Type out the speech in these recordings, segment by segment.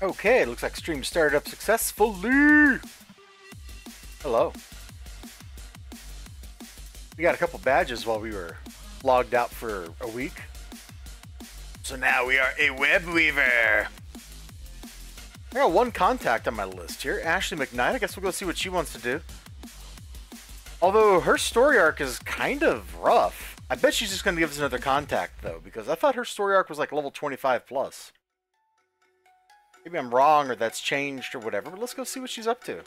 Okay, looks like stream started up successfully. Hello. We got a couple badges while we were logged out for a week. So now we are a web weaver. I got one contact on my list here, Ashley McKnight. I guess we'll go see what she wants to do. Although her story arc is kind of rough. I bet she's just going to give us another contact though, because I thought her story arc was like level 25 plus. Maybe I'm wrong or that's changed or whatever, but let's go see what she's up to.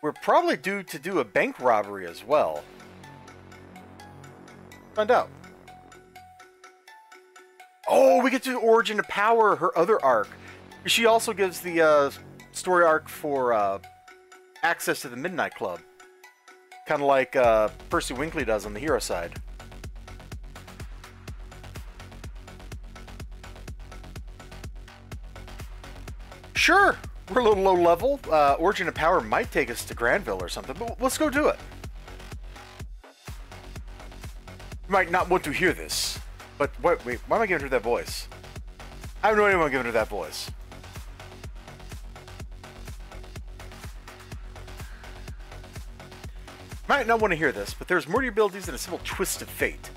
We're probably due to do a bank robbery as well. Find out. Oh, we get to Origin of Power, her other arc. She also gives the story arc for access to the Midnight Club. Kind of like Percy Winkley does on the hero side. Sure, we're a little low level. Origin of Power might take us to Granville or something, but let's go do it. You might not want to hear this, but wait, why am I giving her that voice? I have no idea why I'm giving her that voice. Might not want to hear this, but there's more to your abilities than a simple twist of fate.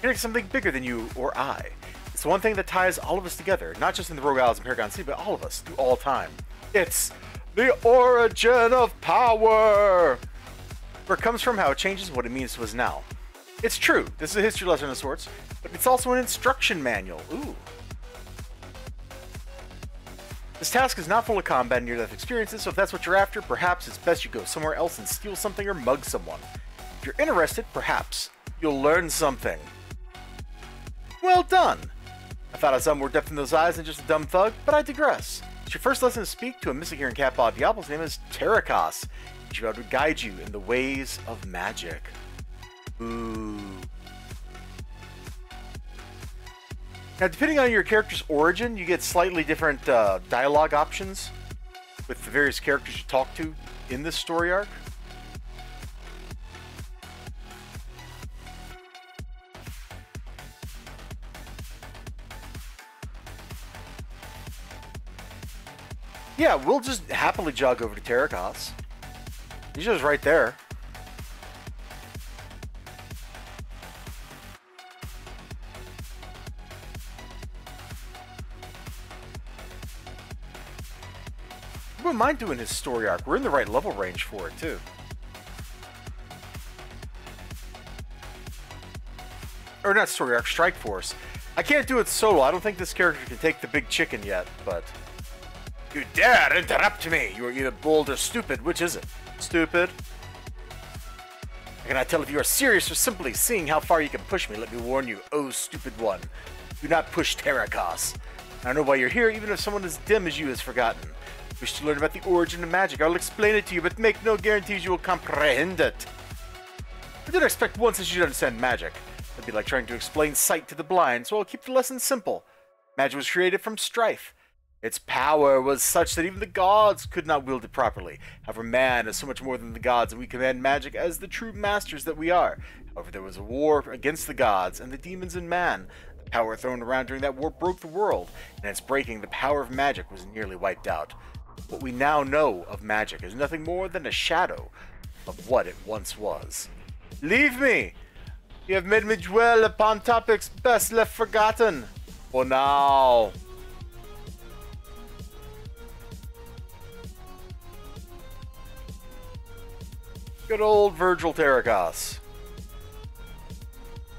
You're something bigger than you or I. It's the one thing that ties all of us together, not just in the Rogue Isles and Paragon Sea, but all of us through all time. It's the origin of power! Where it comes from, how it changes, what it means to us now. It's true, this is a history lesson of sorts, but it's also an instruction manual. Ooh. This task is not full of combat and near-death experiences, so if that's what you're after, perhaps it's best you go somewhere else and steal something or mug someone. If you're interested, perhaps you'll learn something. Well done! I thought I saw more depth in those eyes than just a dumb thug, but I digress. It's your first lesson to speak to a mystic here in Cat Bod Diablo's name is Terracos. She's about to guide you in the ways of magic. Ooh. Now, depending on your character's origin, you get slightly different dialogue options with the various characters you talk to in this story arc. Yeah, we'll just happily jog over to Terracos. He's just right there. I wouldn't mind doing his story arc. We're in the right level range for it, too. Or not story arc, Strike Force. I can't do it solo. I don't think this character can take the big chicken yet, but... You dare interrupt me! You are either bold or stupid. Which is it? Stupid? I cannot tell if you are serious or simply seeing how far you can push me. Let me warn you, oh stupid one. Do not push Terracos. I know why you're here, even if someone as dim as you has forgotten. Wish to learn about the origin of magic. I'll explain it to you, but make no guarantees you will comprehend it. I didn't expect once that you'd understand magic. It'd be like trying to explain sight to the blind, so I'll keep the lesson simple. Magic was created from strife. Its power was such that even the gods could not wield it properly. However, man is so much more than the gods, and we command magic as the true masters that we are. However, there was a war against the gods and the demons and man. The power thrown around during that war broke the world, and its breaking, the power of magic was nearly wiped out. What we now know of magic is nothing more than a shadow of what it once was. Leave me! You have made me dwell upon topics best left forgotten. For now. Good old Virgil Terracos.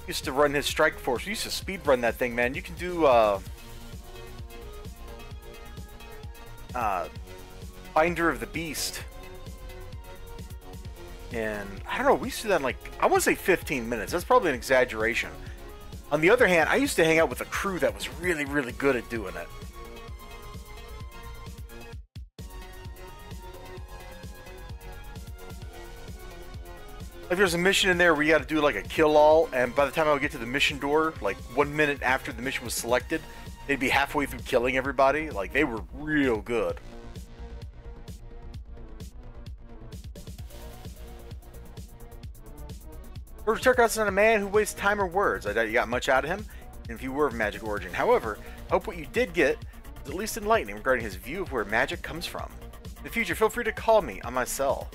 Used to run his Strike Force. We used to speed run that thing, man. You can do Binder of the Beast. And I don't know, we used to do that in like, I want to say 15 minutes. That's probably an exaggeration. On the other hand, I used to hang out with a crew that was really, really good at doing it. Like there's a mission in there where you got to do like a kill all, and by the time I would get to the mission door, like 1 minute after the mission was selected, they'd be halfway through killing everybody. Like they were real good. Turkos is not a man who wastes time or words. I doubt you got much out of him, and if you were of magic origin. However, I hope what you did get is at least enlightening regarding his view of where magic comes from. In the future, feel free to call me on my cell.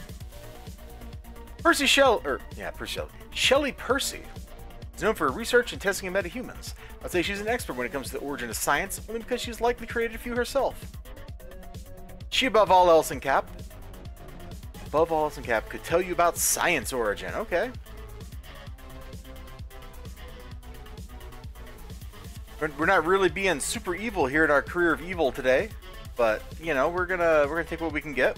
Percy Shelley Percy is known for her research and testing of metahumans. I'd say she's an expert when it comes to the origin of science, only because she's likely created a few herself. She, above all else in cap, could tell you about science origin. Okay. We're not really being super evil here in our career of evil today, but you know, we're gonna take what we can get.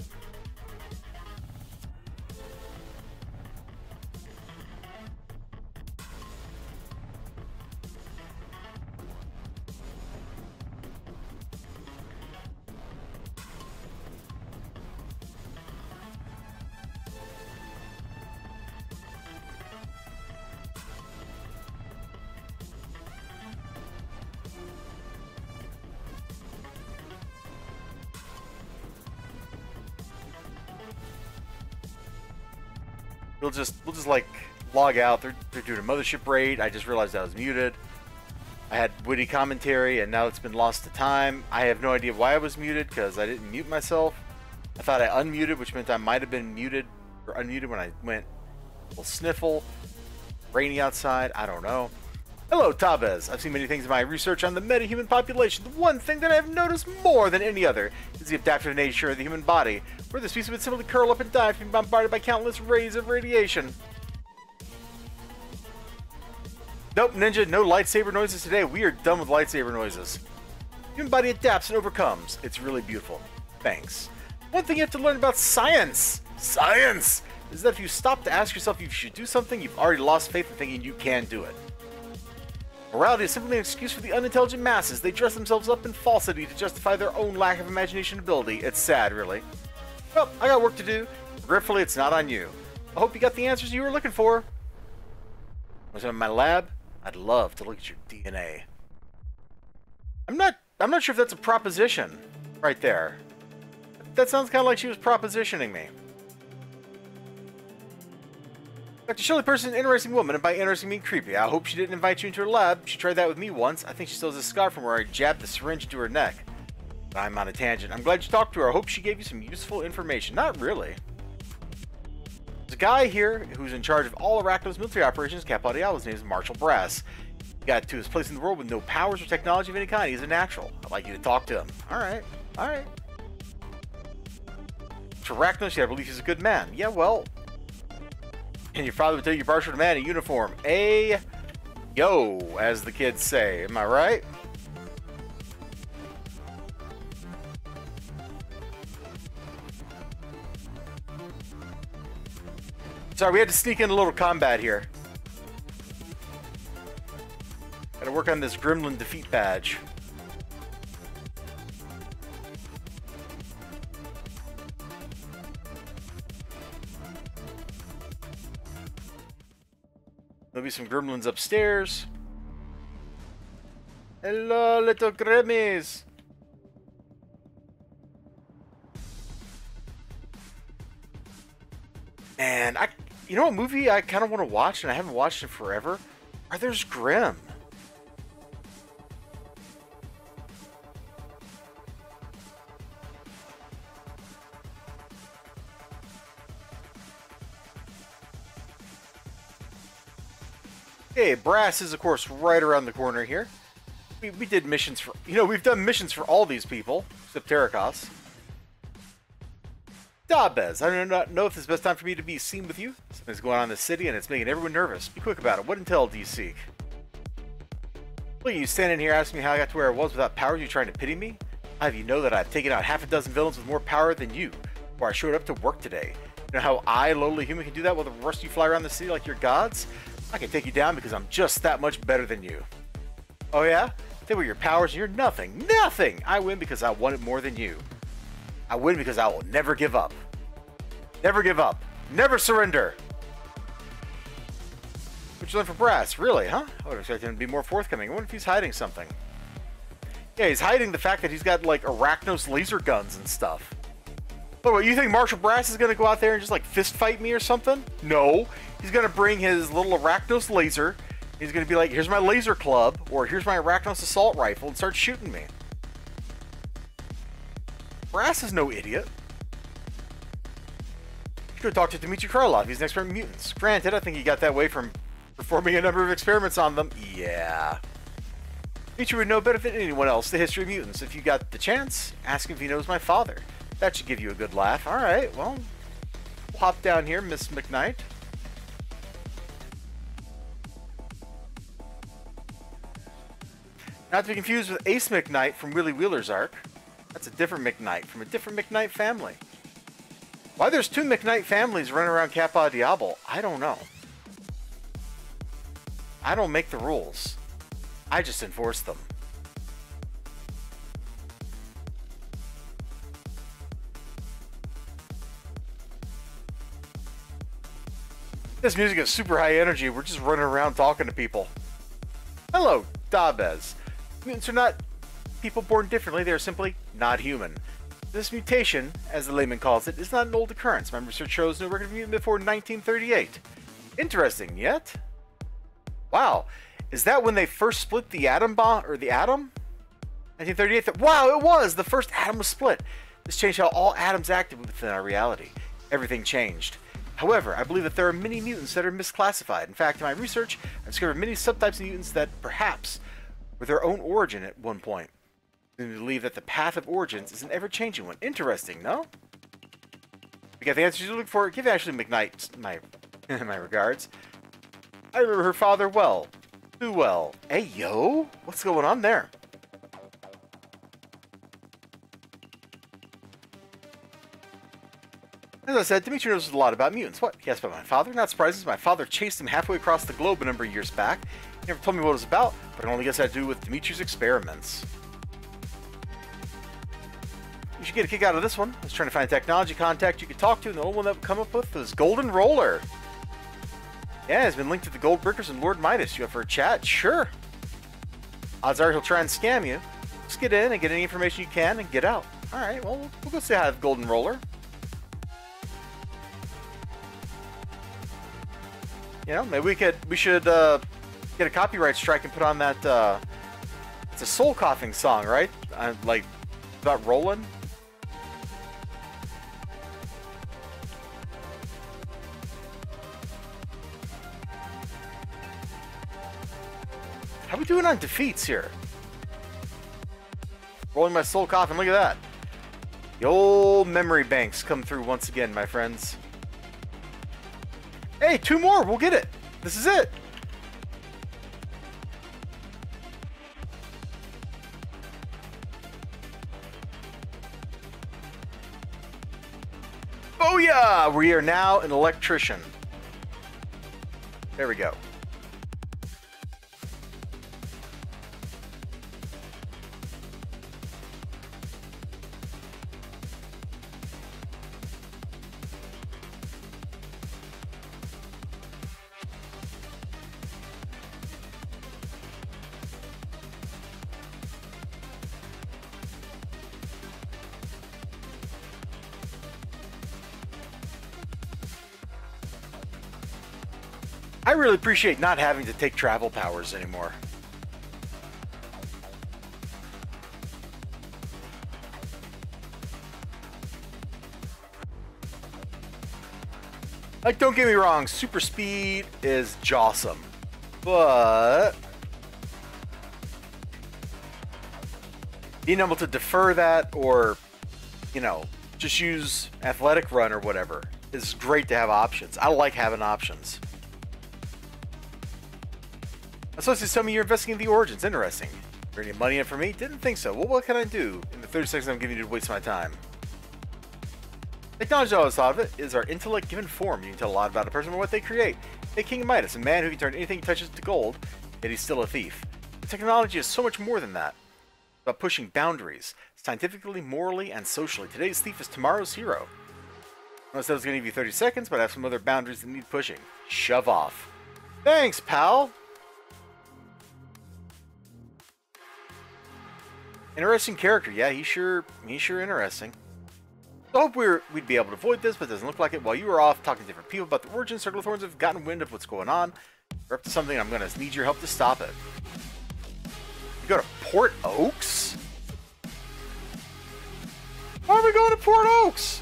We'll just like log out. They're doing a mothership raid. I just realized I was muted. I had witty commentary and now it's been lost to time. I have no idea why I was muted because I didn't mute myself. I thought I unmuted, which meant I might have been muted or unmuted when I went a little sniffle. Rainy outside. I don't know. Hello, Tabez. I've seen many things in my research on the metahuman population. The one thing that I have noticed more than any other is the adaptive nature of the human body, where the species would simply curl up and die from being bombarded by countless rays of radiation. Nope, Ninja, no lightsaber noises today. We are done with lightsaber noises. The human body adapts and overcomes. It's really beautiful. Thanks. One thing you have to learn about science is that if you stop to ask yourself if you should do something, you've already lost faith in thinking you can do it. Morality is simply an excuse for the unintelligent masses. They dress themselves up in falsity to justify their own lack of imagination and ability. It's sad, really. Well, I got work to do. Regretfully, it's not on you. I hope you got the answers you were looking for. Was in my lab? I'd love to look at your DNA. I'm not sure if that's a proposition right there. That sounds kind of like she was propositioning me. Dr. Shelley Person is an interesting woman, and by interesting, I mean creepy. I hope she didn't invite you into her lab. She tried that with me once. I think she still has a scar from where I jabbed the syringe into her neck. But I'm on a tangent. I'm glad you talked to her. I hope she gave you some useful information. Not really. There's a guy here who's in charge of all Arachno's military operations. Capote His name is Marshall Brass. He got to his place in the world with no powers or technology of any kind. He's a natural. I'd like you to talk to him. Alright. Alright. To Arachnos, I believe he's a good man. Yeah, well... And your father would tell you partial to man in uniform. Yo, as the kids say. Am I right? Sorry, we had to sneak in a little combat here. Gotta work on this Gremlin defeat badge. There'll be some gremlins upstairs. Hello, little gremmies. And you know what movie I kind of want to watch and I haven't watched it forever? Brothers Grimm. Okay, Brass is, of course, right around the corner here. We did missions for... You know, we've done missions for all these people, except Terracos. Dabez, I do not know if it's the best time for me to be seen with you. Something's going on in the city, and it's making everyone nervous. Be quick about it. What intel do you seek? Look at you standing here asking me how I got to where I was without powers. You trying to pity me? I have you know that I've taken out half a dozen villains with more power than you, before I showed up to work today. You know how I, lowly human, can do that while the rest of you fly around the city like you're gods? I can take you down because I'm just that much better than you. Oh yeah? They were your powers and you're nothing. Nothing! I win because I want it more than you. I win because I will never give up. Never give up. Never surrender. What you learn from Brass? Really, huh? I would expect him to be more forthcoming. I wonder if he's hiding something. Yeah, he's hiding the fact that he's got, like, Arachnos laser guns and stuff. Oh, what, you think Marshall Brass is gonna go out there and just like fist fight me or something? No. He's gonna bring his little Arachnos laser. He's gonna be like, here's my laser club, or here's my Arachnos assault rifle, and start shooting me. Brass is no idiot. You should go talk to Dmitry Krylov. He's an expert in mutants. Granted, I think he got that way from performing a number of experiments on them. Yeah. Dmitry would know better than anyone else the history of mutants. If you got the chance, ask him if he knows my father. That should give you a good laugh. Alright, well, we'll hop down here, Miss McKnight. Not to be confused with Ace McKnight from Willy Wheeler's arc. That's a different McKnight from a different McKnight family. Why there's two McKnight families running around Kappa Diablo, I don't know. I don't make the rules. I just enforce them. This music is super high energy. We're just running around talking to people. Hello, Dabez. Mutants are not people born differently. They are simply not human. This mutation, as the layman calls it, is not an old occurrence. My research shows no record of mutant before 1938. Interesting, yet? Wow. Is that when they first split the atom bomb, or the atom? 1938? Wow, it was! The first atom was split. This changed how all atoms acted within our reality. Everything changed. However, I believe that there are many mutants that are misclassified. In fact, in my research, I've discovered many subtypes of mutants that, perhaps, were their own origin at one point. I believe that the path of origins is an ever-changing one. Interesting, no? You got the answers you're looking for? Give Ashley McKnight my regards. I remember her father well. Too well. Hey, yo! What's going on there? As I said, Dmitry knows a lot about mutants. What? He asked about my father? Not surprising, my father chased him halfway across the globe a number of years back. He never told me what it was about, but I only guess it had to do with Dmitry's experiments. You should get a kick out of this one. I was trying to find a technology contact you could talk to, and the only one that would come up with was Golden Roller. Yeah, it's been linked to the Gold Brickers and Lord Midas. You up for a chat? Sure. Odds are he'll try and scam you. Just get in and get any information you can and get out. Alright, well, we'll go say hi to the Golden Roller. You know, maybe we should get a copyright strike and put on that, it's a soul coughing song, right? Like, about rolling. How we doing on defeats here? Rolling my soul coffin, look at that. The old memory banks come through once again, my friends. Hey, 2 more, we'll get it. This is it. Booyah! We are now an electrician. There we go. I really appreciate not having to take travel powers anymore. Like, don't get me wrong, super speed is jawsome, but being able to defer that or, you know, just use athletic run or whatever is great to have options. I like having options. So tell me you're investigating the origins. Interesting. Is there any money in for me? Didn't think so. Well, what can I do in the 30 seconds I'm giving you to waste my time? Technology, I always thought of it, is our intellect given form. You can tell a lot about a person by what they create. Take King Midas, a man who can turn anything he touches to gold, yet he's still a thief. Technology is so much more than that. It's about pushing boundaries, scientifically, morally, and socially. Today's thief is tomorrow's hero. I said I was going to give you 30 seconds, but I have some other boundaries that need pushing. Shove off. Thanks, pal! Interesting character, yeah, he's sure interesting. I hope we'd be able to avoid this, but it doesn't look like it. While you were off talking to different people about the origin, Circle Thorns have gotten wind of what's going on. We're up to something, I'm going to need your help to stop it. We go to Port Oaks? Why are we going to Port Oaks?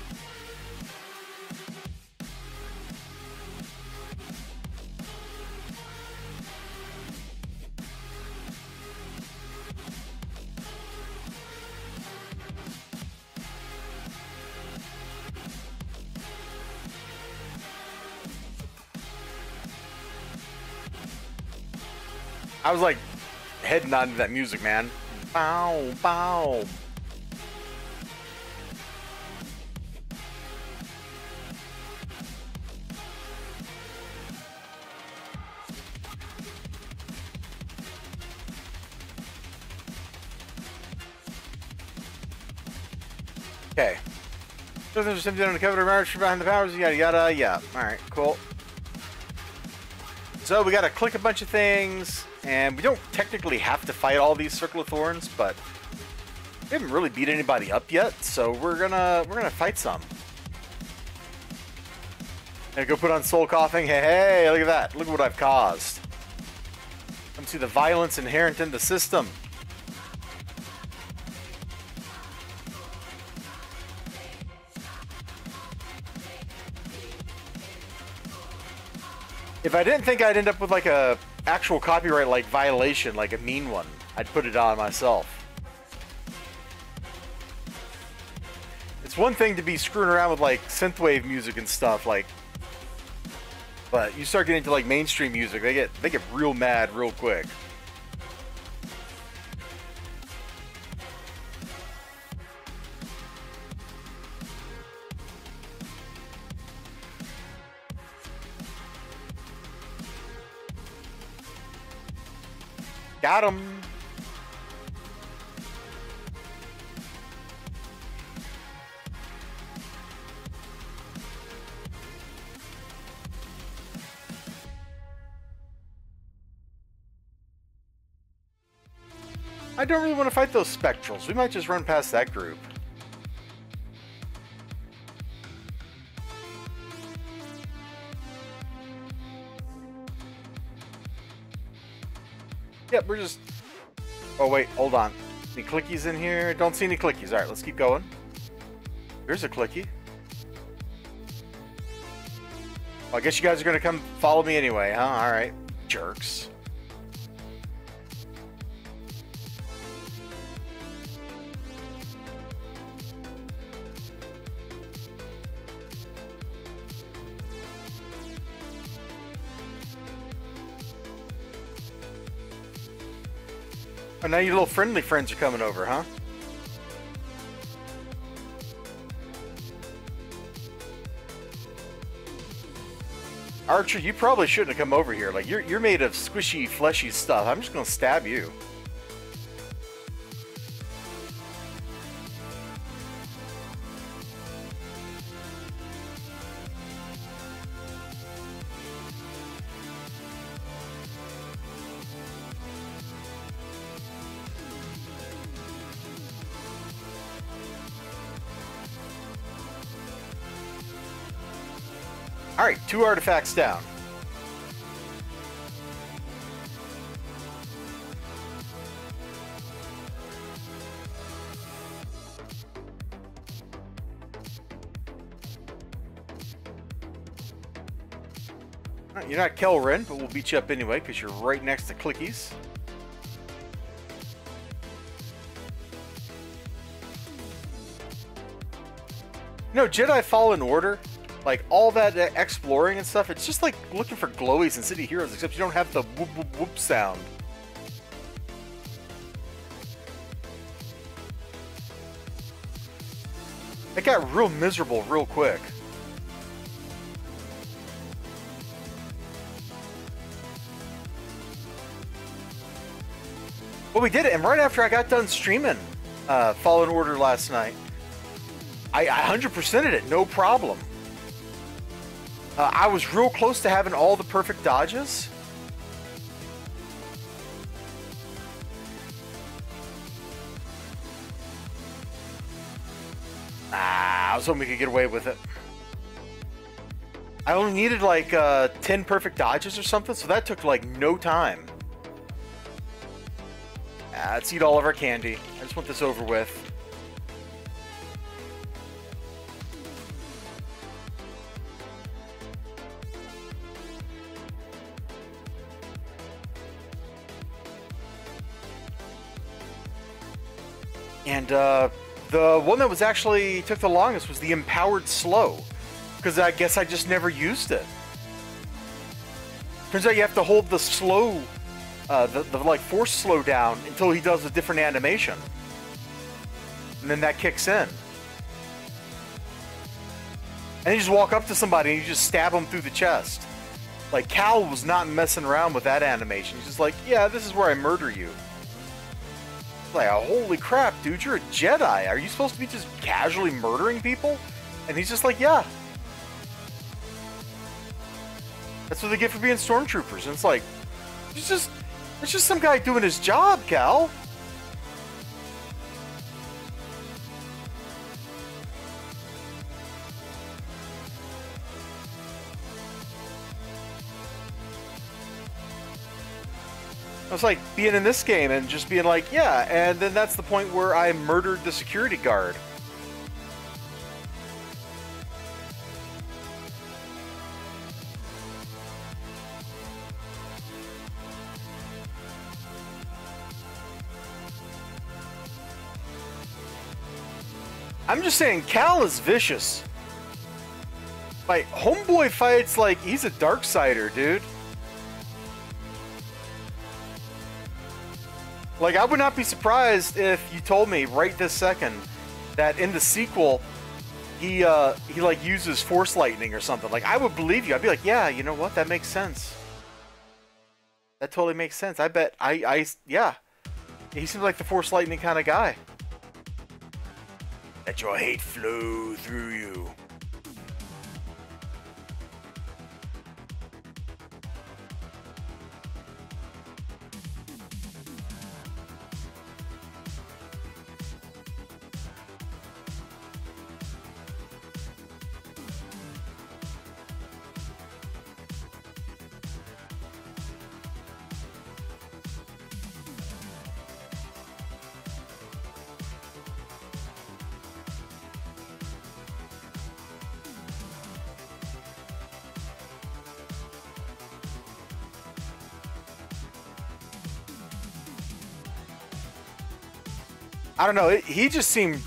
I was like heading on to that music, man. Bow, bow. Okay. Doesn't just empty on the cover of marriage behind the powers, yada yada, yeah. Alright, cool. So we gotta click a bunch of things, and we don't technically have to fight all these Circle of Thorns, but we haven't really beat anybody up yet, so we're gonna fight some. And go put on Soul Coughing. Hey, hey, look at that. Look at what I've caused. Come see the violence inherent in the system. If I didn't think I'd end up with like a actual copyright like violation, like a mean one, I'd put it on myself. It's one thing to be screwing around with like synthwave music and stuff, like, but you start getting into like mainstream music, they get real mad real quick. Got him. I don't really want to fight those spectrals. We might just run past that group. Yep, we're just... Oh, wait, hold on. Any clickies in here? Don't see any clickies. Alright, let's keep going. There's a clicky. Well, I guess you guys are going to come follow me anyway, huh? Alright. Jerks. Oh, now your little friendly friends are coming over, huh? Archer, you probably shouldn't have come over here. Like, you're made of squishy, fleshy stuff. I'm just gonna stab you. Alright, 2 artifacts down. You're not Kelrin, but we'll beat you up anyway, because you're right next to Clickies. You know, Jedi Fallen Order, like all that exploring and stuff, it's just like looking for glowies in City Heroes, except you don't have the whoop whoop whoop sound. It got real miserable real quick. Well, we did it, and right after I got done streaming Fallen Order last night, I 100%ed it, no problem. I was real close to having all the perfect dodges. I was hoping we could get away with it. I only needed like 10 perfect dodges or something, so that took like no time. Let's eat all of our candy. I just want this over with. And the one that was actually took the longest was the empowered slow, because I guess I just never used it. Turns out you have to hold the slow, the like force slow down until he does a different animation, and then that kicks in. And you just walk up to somebody and you just stab them through the chest. Like Cal was not messing around with that animation. He's just like, yeah, this is where I murder you. Like, holy crap, dude, you're a Jedi. Are you supposed to be just casually murdering people? And he's just like, yeah. That's what they get for being stormtroopers. And it's like, it's just some guy doing his job, Cal. It's like being in this game and just being like, yeah, and then that's the point where I murdered the security guard. I'm just saying, Cal is vicious. Like, Homeboy fights like he's a Darksider, dude. Like, I would not be surprised if you told me right this second that in the sequel, he like uses Force Lightning or something. Like, I would believe you. I'd be like, yeah, you know what? That makes sense. That totally makes sense. I bet, yeah. He seems like the Force Lightning kind of guy. Let your hate flow through you. I don't know. He just seemed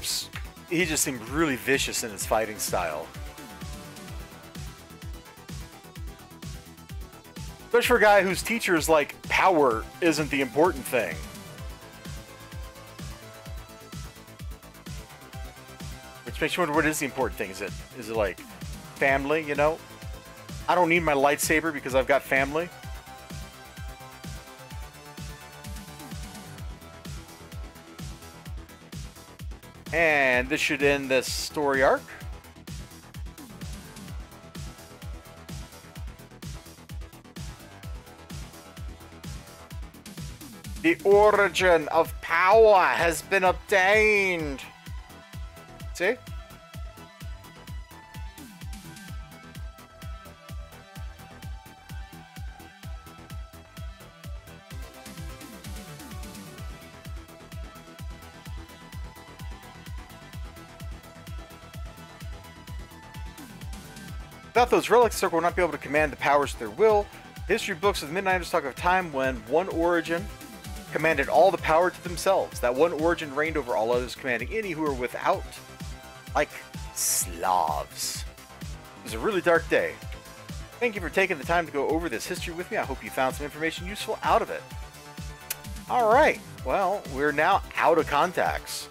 really vicious in his fighting style. Especially for a guy whose teacher is like, power isn't the important thing. Which makes you wonder, what is the important thing? Is it like family, you know? I don't need my lightsaber because I've got family. And this should end this story arc. The origin of power has been obtained. See? Without those relics, Circle will not be able to command the powers at their will. History books of the Midnighters talk of a time when one origin commanded all the power to themselves. That one origin reigned over all others, commanding any who were without, like Slavs. It was a really dark day. Thank you for taking the time to go over this history with me. I hope you found some information useful out of it. Alright, well, we're now out of contacts.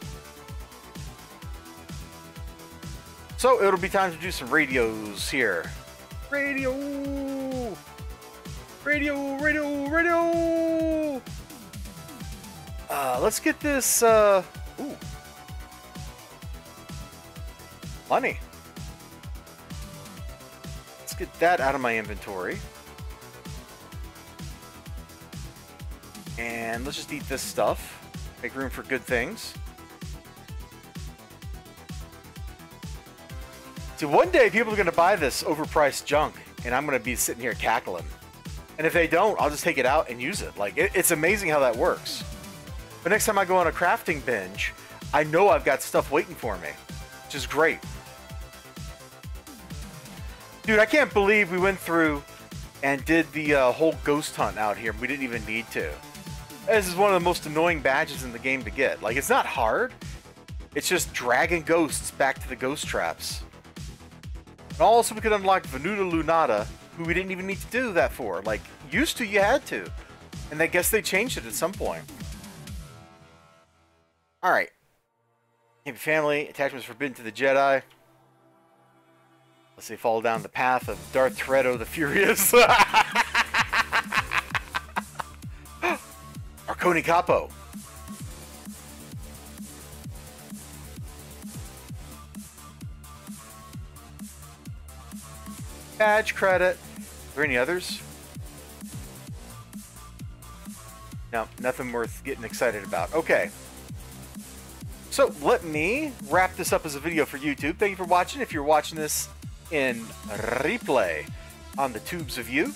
So it'll be time to do some radios here. Radio! Radio, radio, radio! Let's get this, ooh. Money. Let's get that out of my inventory. And let's just eat this stuff. Make room for good things. Dude, one day people are going to buy this overpriced junk, and I'm going to be sitting here cackling. And if they don't, I'll just take it out and use it. Like, it's amazing how that works. But next time I go on a crafting binge, I know I've got stuff waiting for me, which is great. Dude, I can't believe we went through and did the whole ghost hunt out here. We didn't even need to. This is one of the most annoying badges in the game to get. Like, it's not hard. It's just dragging ghosts back to the ghost traps. And also, we could unlock Venuta Lunata, who we didn't even need to do that for. Like, used to, you had to. And I guess they changed it at some point. Alright. Family, attachments forbidden to the Jedi. Let's say follow down the path of Darth Toretto the Furious. Arconi Capo. Badge credit. Are there any others? No, nothing worth getting excited about. Okay. So let me wrap this up as a video for YouTube. Thank you for watching. If you're watching this in replay on the tubes of you,